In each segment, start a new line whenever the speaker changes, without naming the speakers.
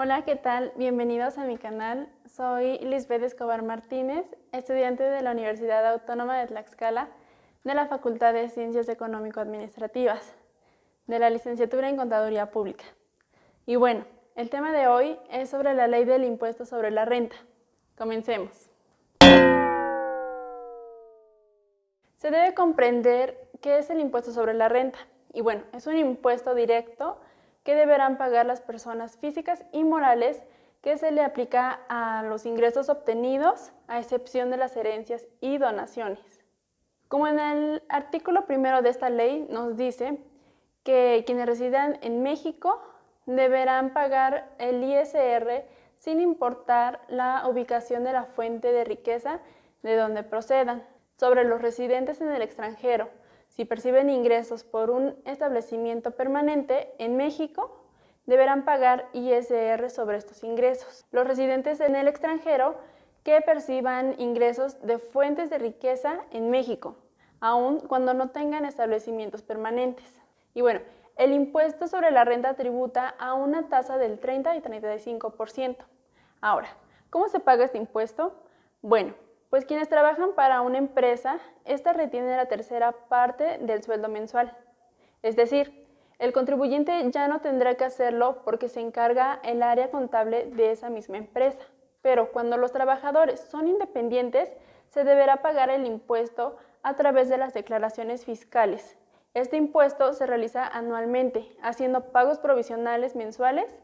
Hola, ¿qué tal? Bienvenidos a mi canal. Soy Lisbeth Escobar Martínez, estudiante de la Universidad Autónoma de Tlaxcala, de la Facultad de Ciencias Económico-Administrativas, de la licenciatura en Contaduría Pública. Y bueno, el tema de hoy es sobre la ley del impuesto sobre la renta. Comencemos. Se debe comprender qué es el impuesto sobre la renta. Y bueno, es un impuesto directo que deberán pagar las personas físicas y morales que se le aplica a los ingresos obtenidos, a excepción de las herencias y donaciones. Como en el artículo primero de esta ley nos dice que quienes residan en México deberán pagar el ISR sin importar la ubicación de la fuente de riqueza de donde procedan. Sobre los residentes en el extranjero, si perciben ingresos por un establecimiento permanente en México, deberán pagar ISR sobre estos ingresos. Los residentes en el extranjero que perciban ingresos de fuentes de riqueza en México, aun cuando no tengan establecimientos permanentes. Y bueno, el impuesto sobre la renta tributa a una tasa del 30 y 35%. Ahora, ¿cómo se paga este impuesto? Bueno, pues quienes trabajan para una empresa, esta retiene la tercera parte del sueldo mensual. Es decir, el contribuyente ya no tendrá que hacerlo porque se encarga el área contable de esa misma empresa. Pero cuando los trabajadores son independientes, se deberá pagar el impuesto a través de las declaraciones fiscales. Este impuesto se realiza anualmente, haciendo pagos provisionales mensuales,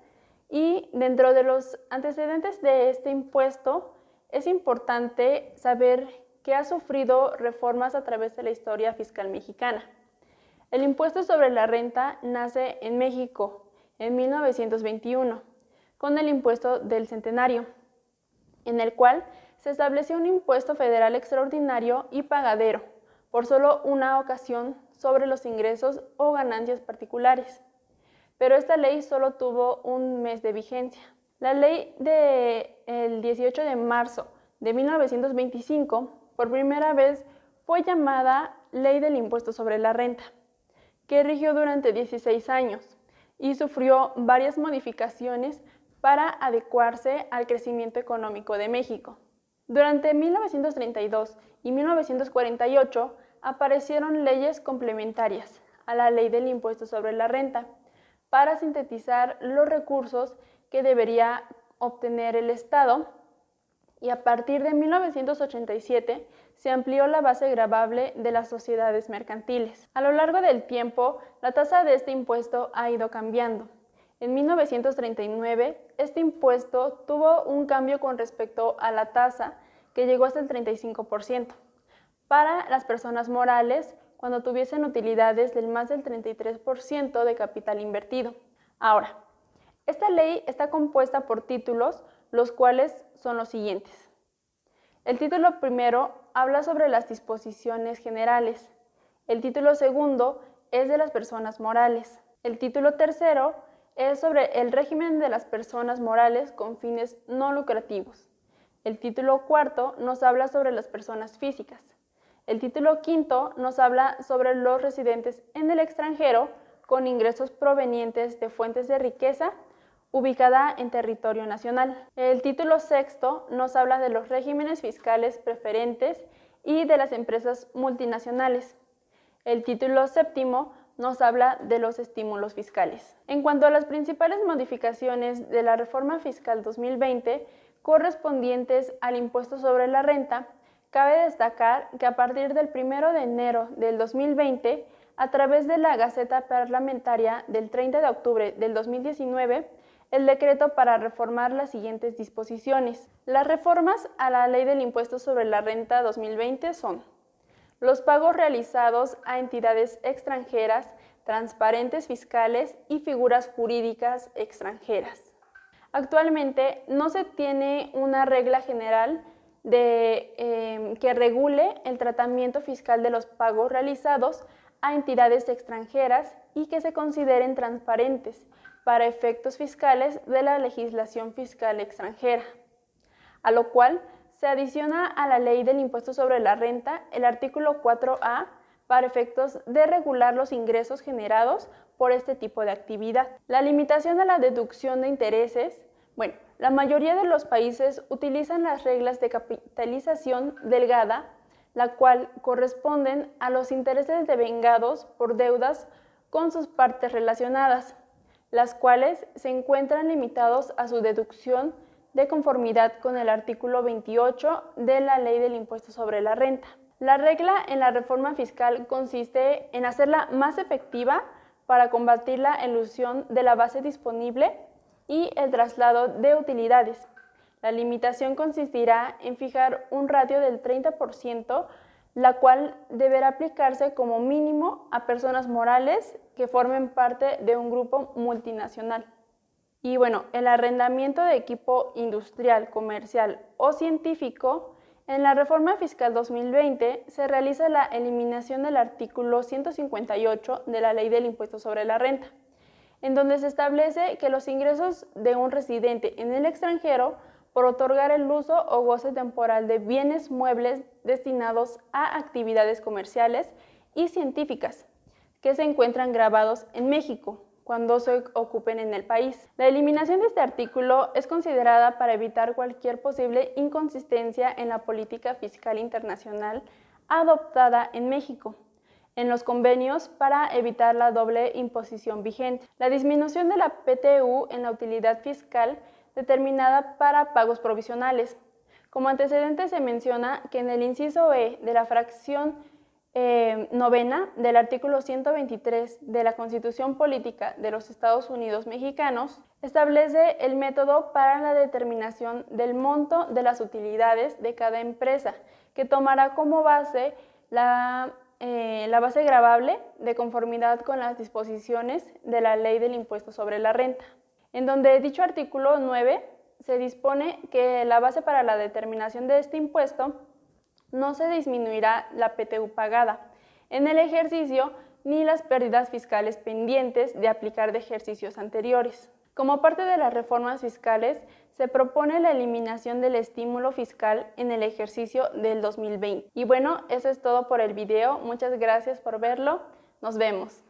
y dentro de los antecedentes de este impuesto es importante saber que ha sufrido reformas a través de la historia fiscal mexicana. El impuesto sobre la renta nace en México en 1921 con el impuesto del centenario, en el cual se estableció un impuesto federal extraordinario y pagadero por solo una ocasión sobre los ingresos o ganancias particulares. Pero esta ley solo tuvo un mes de vigencia. La ley del 18 de marzo de 1925, por primera vez, fue llamada Ley del Impuesto sobre la Renta, que rigió durante 16 años y sufrió varias modificaciones para adecuarse al crecimiento económico de México. Durante 1932 y 1948 aparecieron leyes complementarias a la Ley del Impuesto sobre la Renta para sintetizar los recursos que debería obtener el Estado, y a partir de 1987 se amplió la base gravable de las sociedades mercantiles. A lo largo del tiempo, la tasa de este impuesto ha ido cambiando. En 1939, este impuesto tuvo un cambio con respecto a la tasa, que llegó hasta el 35%. Para las personas morales, cuando tuviesen utilidades del más del 33% de capital invertido. Ahora, esta ley está compuesta por títulos, los cuales son los siguientes. El título primero habla sobre las disposiciones generales. El título segundo es de las personas morales. El título tercero es sobre el régimen de las personas morales con fines no lucrativos. El título cuarto nos habla sobre las personas físicas. El título quinto nos habla sobre los residentes en el extranjero con ingresos provenientes de fuentes de riqueza ubicada en territorio nacional. El título sexto nos habla de los regímenes fiscales preferentes y de las empresas multinacionales. El título séptimo nos habla de los estímulos fiscales. En cuanto a las principales modificaciones de la Reforma Fiscal 2020 correspondientes al impuesto sobre la renta, cabe destacar que a partir del 1 de enero del 2020, a través de la Gaceta Parlamentaria del 30 de octubre del 2019, el decreto para reformar las siguientes disposiciones. Las reformas a la Ley del Impuesto sobre la Renta 2020 son: los pagos realizados a entidades extranjeras, transparentes fiscales y figuras jurídicas extranjeras. Actualmente no se tiene una regla general que regule el tratamiento fiscal de los pagos realizados a entidades extranjeras y que se consideren transparentes para efectos fiscales de la legislación fiscal extranjera, a lo cual se adiciona a la Ley del Impuesto sobre la Renta el artículo 4A para efectos de regular los ingresos generados por este tipo de actividad. La limitación a la deducción de intereses Bueno, la mayoría de los países utilizan las reglas de capitalización delgada, la cual corresponden a los intereses devengados por deudas con sus partes relacionadas, las cuales se encuentran limitados a su deducción de conformidad con el artículo 28 de la Ley del Impuesto sobre la Renta. La regla en la reforma fiscal consiste en hacerla más efectiva para combatir la elusión de la base disponible y el traslado de utilidades. La limitación consistirá en fijar un ratio del 30%, la cual deberá aplicarse como mínimo a personas morales que formen parte de un grupo multinacional. Y bueno, el arrendamiento de equipo industrial, comercial o científico, en la reforma fiscal 2020 se realiza la eliminación del artículo 158 de la Ley del Impuesto sobre la Renta, en donde se establece que los ingresos de un residente en el extranjero por otorgar el uso o goce temporal de bienes muebles destinados a actividades comerciales y científicas que se encuentran grabados en México cuando se ocupen en el país. La eliminación de este artículo es considerada para evitar cualquier posible inconsistencia en la política fiscal internacional adoptada en México, en los convenios para evitar la doble imposición vigente. La disminución de la PTU en la utilidad fiscal determinada para pagos provisionales. Como antecedente se menciona que en el inciso E de la fracción novena del artículo 123 de la Constitución Política de los Estados Unidos Mexicanos establece el método para la determinación del monto de las utilidades de cada empresa, que tomará como base la base gravable de conformidad con las disposiciones de la Ley del Impuesto sobre la Renta, en donde dicho artículo 9 se dispone que la base para la determinación de este impuesto no se disminuirá la PTU pagada en el ejercicio ni las pérdidas fiscales pendientes de aplicar de ejercicios anteriores. Como parte de las reformas fiscales, se propone la eliminación del estímulo fiscal en el ejercicio del 2020. Y bueno, eso es todo por el video. Muchas gracias por verlo. Nos vemos.